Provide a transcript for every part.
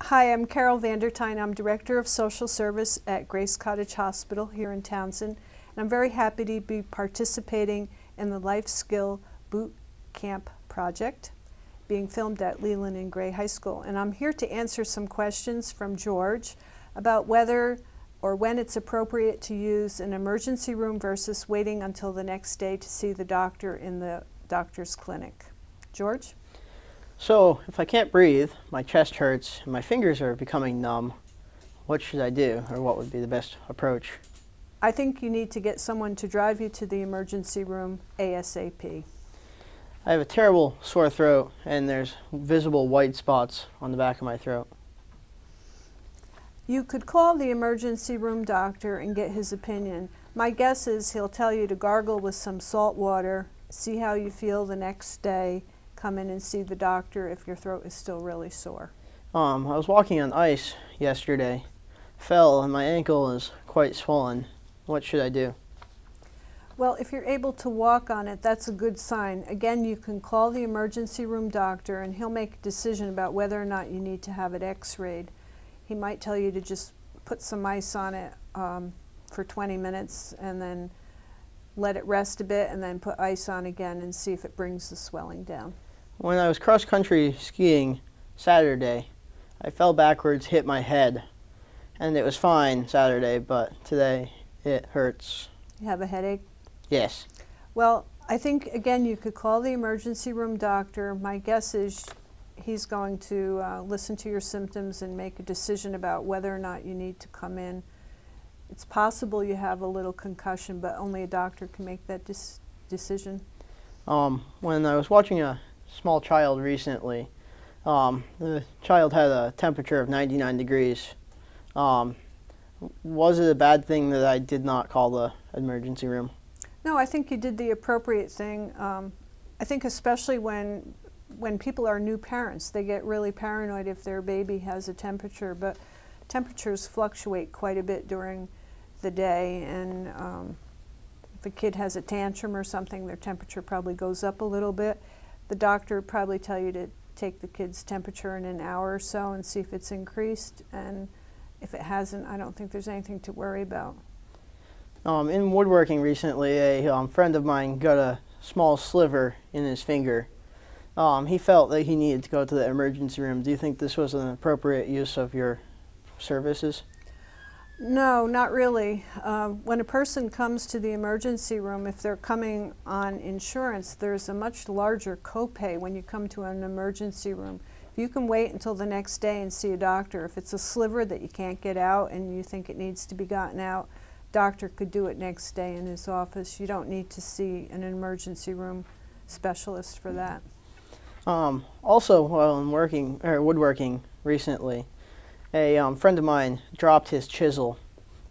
Hi, I'm Carol Vandertine. I'm Director of Social Service at Grace Cottage Hospital here in Townsend. And I'm very happy to be participating in the Life Skill Boot Camp project being filmed at Leland and Gray High School. And I'm here to answer some questions from George about whether or when it's appropriate to use an emergency room versus waiting until the next day to see the doctor in the doctor's clinic. George? So, if I can't breathe, my chest hurts, and my fingers are becoming numb, what should I do, or what would be the best approach? I think you need to get someone to drive you to the emergency room ASAP. I have a terrible sore throat, and there's visible white spots on the back of my throat. You could call the emergency room doctor and get his opinion. My guess is he'll tell you to gargle with some salt water, see how you feel the next day, come in and see the doctor if your throat is still really sore. I was walking on ice yesterday, fell, and my ankle is quite swollen. What should I do? Well, if you're able to walk on it, that's a good sign. Again, you can call the emergency room doctor and he'll make a decision about whether or not you need to have it x-rayed. He might tell you to just put some ice on it for 20 minutes and then let it rest a bit and then put ice on again and see if it brings the swelling down. When I was cross-country skiing Saturday, I fell backwards, hit my head, and it was fine Saturday, but today it hurts. You have a headache? Yes. Well, I think, again, you could call the emergency room doctor. My guess is he's going to listen to your symptoms and make a decision about whether or not you need to come in. It's possible you have a little concussion, but only a doctor can make that decision. When I was watching a small child recently, the child had a temperature of 99 degrees. Was it a bad thing that I did not call the emergency room? No, I think you did the appropriate thing. I think especially when people are new parents, they get really paranoid if their baby has a temperature, but temperatures fluctuate quite a bit during the day, and if a kid has a tantrum or something, their temperature probably goes up a little bit. The doctor would probably tell you to take the kid's temperature in an hour or so and see if it's increased, and if it hasn't, I don't think there's anything to worry about. In woodworking recently, a friend of mine got a small sliver in his finger. He felt that he needed to go to the emergency room. Do you think this was an appropriate use of your services? No, not really. When a person comes to the emergency room, if they're coming on insurance, there's a much larger copay when you come to an emergency room. If you can wait until the next day and see a doctor, if it's a sliver that you can't get out and you think it needs to be gotten out, doctor could do it next day in his office. You don't need to see an emergency room specialist for that. Also, while I'm woodworking recently, a friend of mine dropped his chisel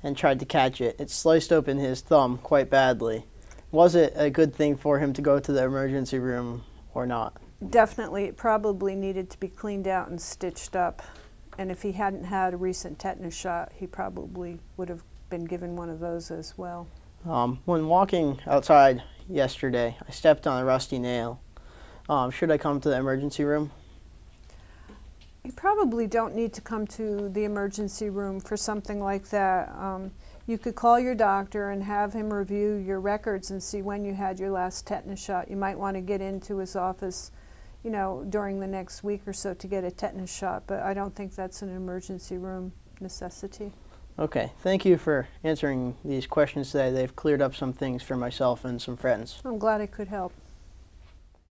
and tried to catch it. It sliced open his thumb quite badly. Was it a good thing for him to go to the emergency room or not? Definitely. It probably needed to be cleaned out and stitched up. And if he hadn't had a recent tetanus shot, he probably would have been given one of those as well. When walking outside yesterday, I stepped on a rusty nail. Should I come to the emergency room? You probably don't need to come to the emergency room for something like that. You could call your doctor and have him review your records and see when you had your last tetanus shot. You might want to get into his office, you know, during the next week or so to get a tetanus shot, but I don't think that's an emergency room necessity. Okay, thank you for answering these questions today. They've cleared up some things for myself and some friends. I'm glad I could help.